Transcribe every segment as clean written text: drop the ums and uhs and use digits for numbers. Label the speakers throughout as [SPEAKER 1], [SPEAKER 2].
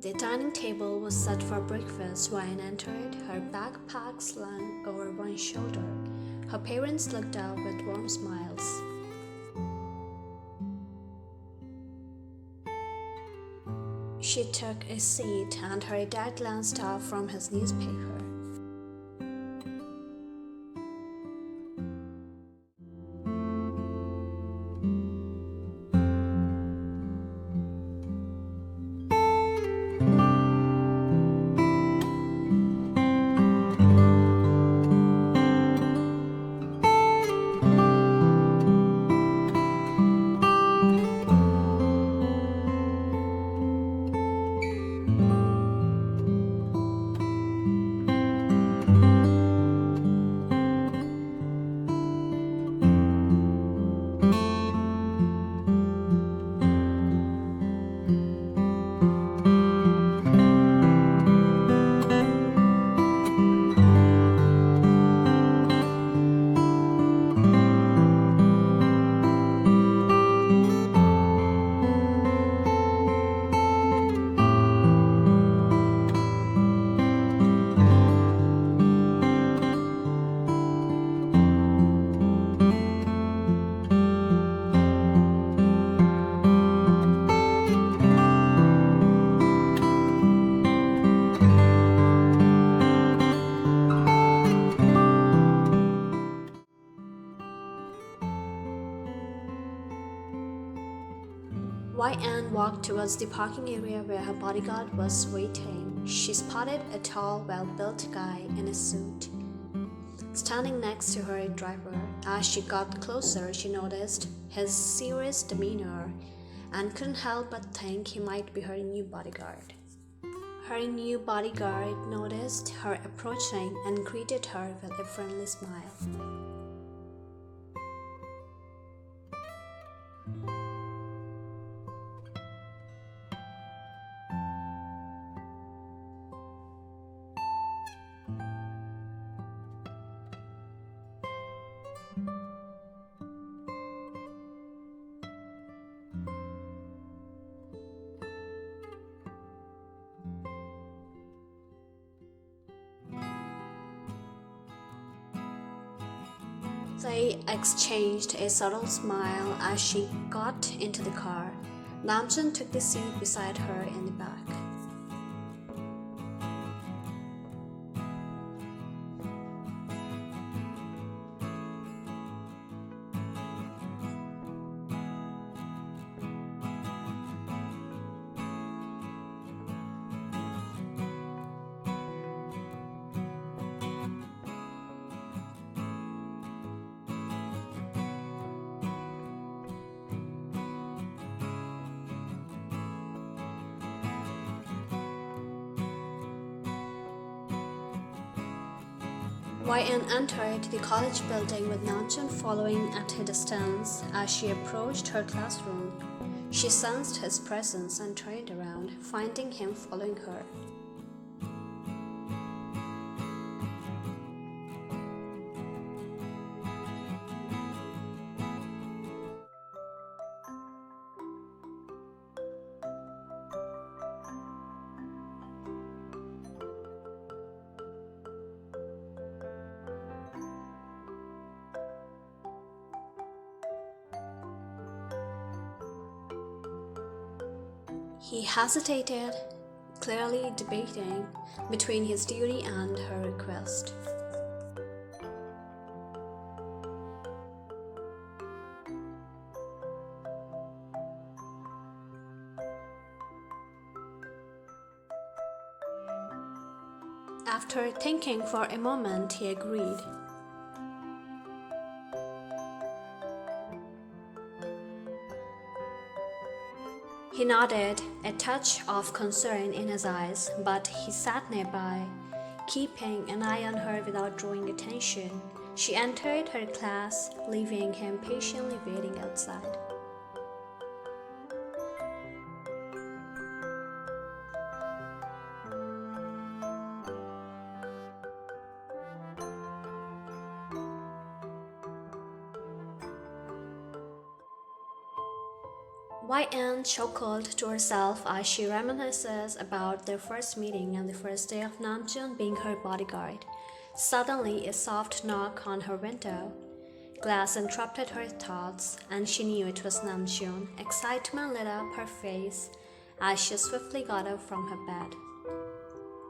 [SPEAKER 1] The dining table was set for breakfast when I entered, her backpack slung over one shoulder. Her parents looked out with warm smiles. She took a seat and her dad glanced up from his newspaper. YN walked towards the parking area where her bodyguard was waiting. She spotted a tall, well-built guy in a suit standing next to her driver. As she got closer, she noticed his serious demeanor and couldn't help but think he might be her new bodyguard. Her new bodyguard noticed her approaching and greeted her with a friendly smile. They exchanged a subtle smile as she got into the car. Namjoon took the seat beside her in the back. YN entered the college building with Namjoon following at a distance. As she approached her classroom, she sensed his presence and turned around, finding him following her. He hesitated, clearly debating between his duty and her request. After thinking for a moment, he agreed. He nodded, a touch of concern in his eyes, but he sat nearby, keeping an eye on her without drawing attention. She entered her class, leaving him patiently waiting outside. YN chuckled to herself as she reminisces about their first meeting and the first day of Namjoon being her bodyguard. Suddenly, a soft knock on her window glass interrupted her thoughts, and she knew it was Namjoon. Excitement lit up her face as she swiftly got up from her bed.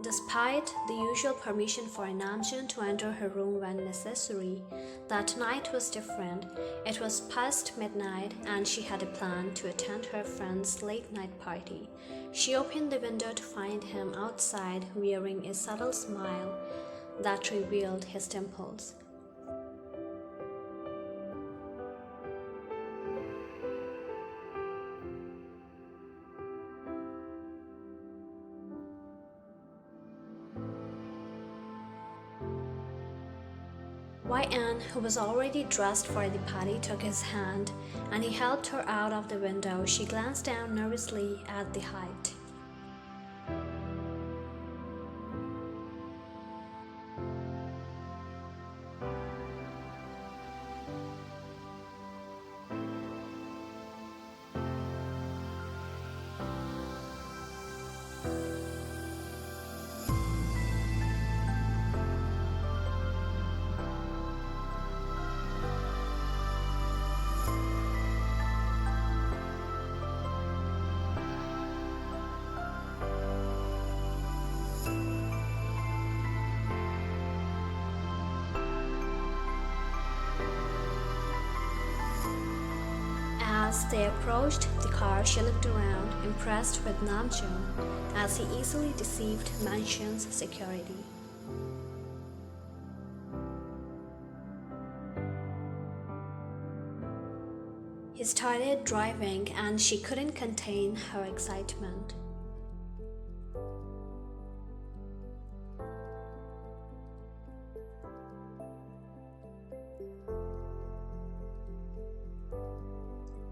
[SPEAKER 1] Despite the usual permission for Namjoon to enter her room when necessary, that night was different. It was past midnight and she had a plan to attend her friend's late-night party. She opened the window to find him outside wearing a subtle smile that revealed his dimples. YN, who was already dressed for the party, took his hand and he helped her out of the window. She glanced down nervously at the height. As they approached the car, she looked around, impressed with Namjoon, as he easily deceived Mansion's security. He started driving and she couldn't contain her excitement.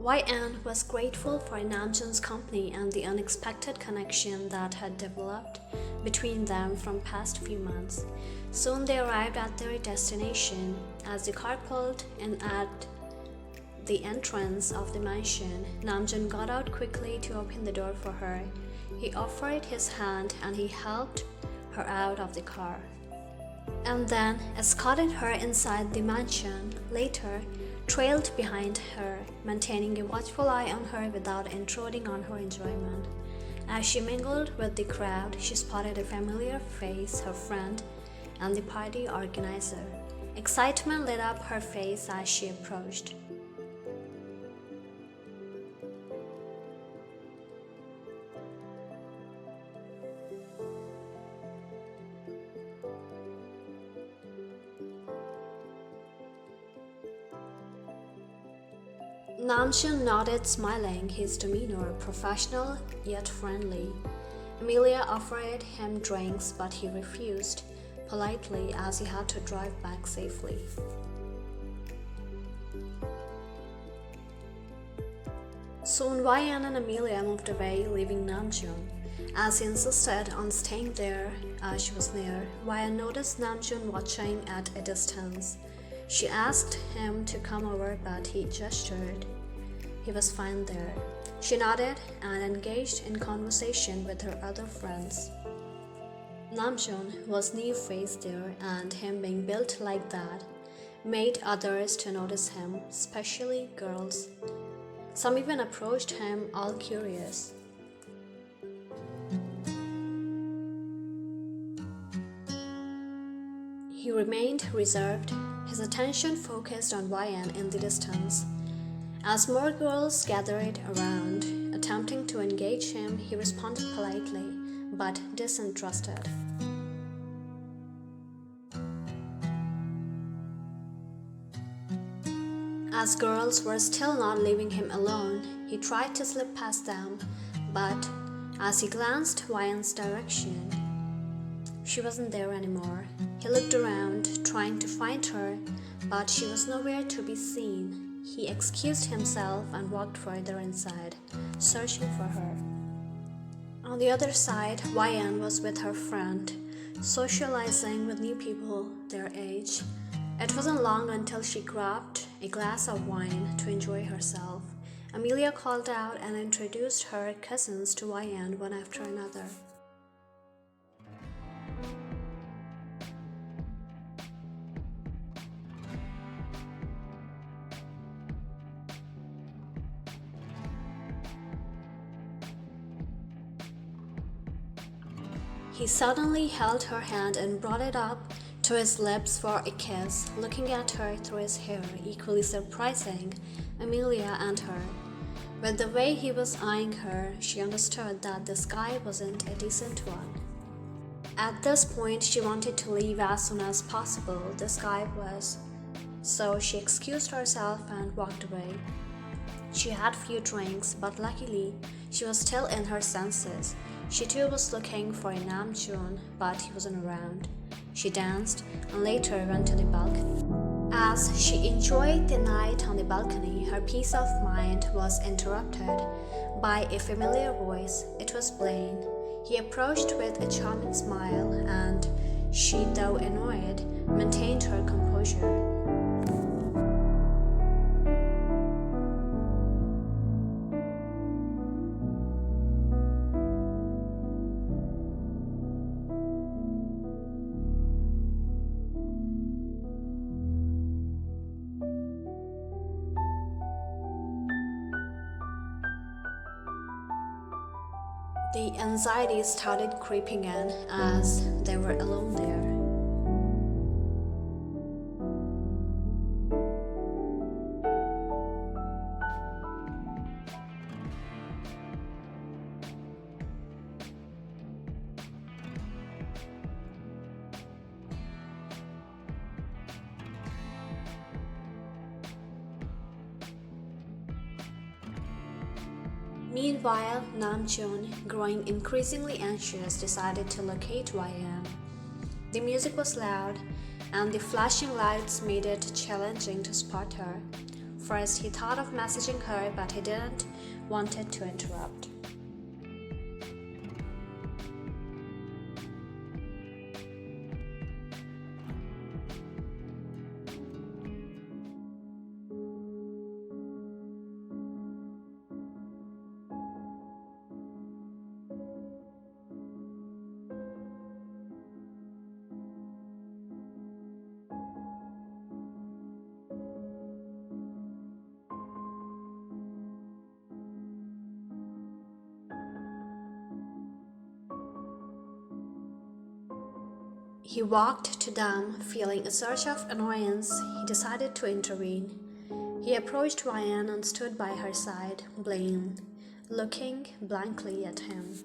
[SPEAKER 1] YN was grateful for Namjoon's company and the unexpected connection that had developed between them from past few months. Soon they arrived at their destination. As the car pulled in at the entrance of the mansion, Namjoon got out quickly to open the door for her. He offered his hand and he helped her out of the car, and then escorted her inside the mansion. Later, trailed behind her, maintaining a watchful eye on her without intruding on her enjoyment. As she mingled with the crowd, she spotted a familiar face, her friend and the party organizer. Excitement lit up her face as she approached. Namjoon nodded, smiling, his demeanor professional yet friendly. Amelia offered him drinks, but he refused politely as he had to drive back safely. Soon YN and Amelia moved away, leaving Namjoon. As he insisted on staying there as she was near, YN noticed Namjoon watching at a distance. She asked him to come over, but he gestured he was fine there. She nodded and engaged in conversation with her other friends. Namjoon was new-faced there, and him being built like that made others to notice him, especially girls. Some even approached him, all curious. He remained reserved, his attention focused on YN in the distance. As more girls gathered around, attempting to engage him, he responded politely, but disinterested. As girls were still not leaving him alone, he tried to slip past them, but as he glanced YN's direction, she wasn't there anymore. He looked around, trying to find her, but she was nowhere to be seen. He excused himself and walked further inside, searching for her. On the other side, YN was with her friend, socializing with new people their age. It wasn't long until she grabbed a glass of wine to enjoy herself, Amelia called out and introduced her cousins to YN one after another. He suddenly held her hand and brought it up to his lips for a kiss, looking at her through his hair, equally surprising Amelia and her. With the way he was eyeing her, she understood that this guy wasn't a decent one. At this point, she wanted to leave as soon as possible, this guy was. So she excused herself and walked away. She had few drinks, but luckily, she was still in her senses. She too was looking for a Namjoon, but he wasn't around. She danced and later went to the balcony. As she enjoyed the night on the balcony, her peace of mind was interrupted by a familiar voice. It was Blaine. He approached with a charming smile, and she, though annoyed, maintained her composure. The anxiety started creeping in as they were alone there. Meanwhile, Namjoon, growing increasingly anxious, decided to locate YM. The music was loud, and the flashing lights made it challenging to spot her. First, he thought of messaging her, but he didn't want it to interrupt. He walked to them, feeling a surge of annoyance. He decided to intervene. He approached YN and stood by her side, Blaine, looking blankly at him.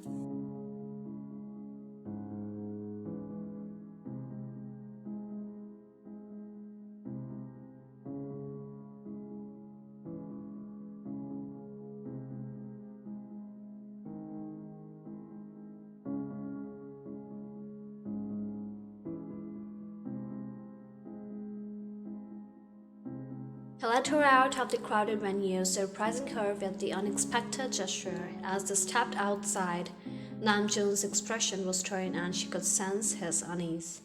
[SPEAKER 1] He led her out of the crowded venue, surprising her with the unexpected gesture. As they stepped outside, Namjoon's expression was stern and she could sense his unease.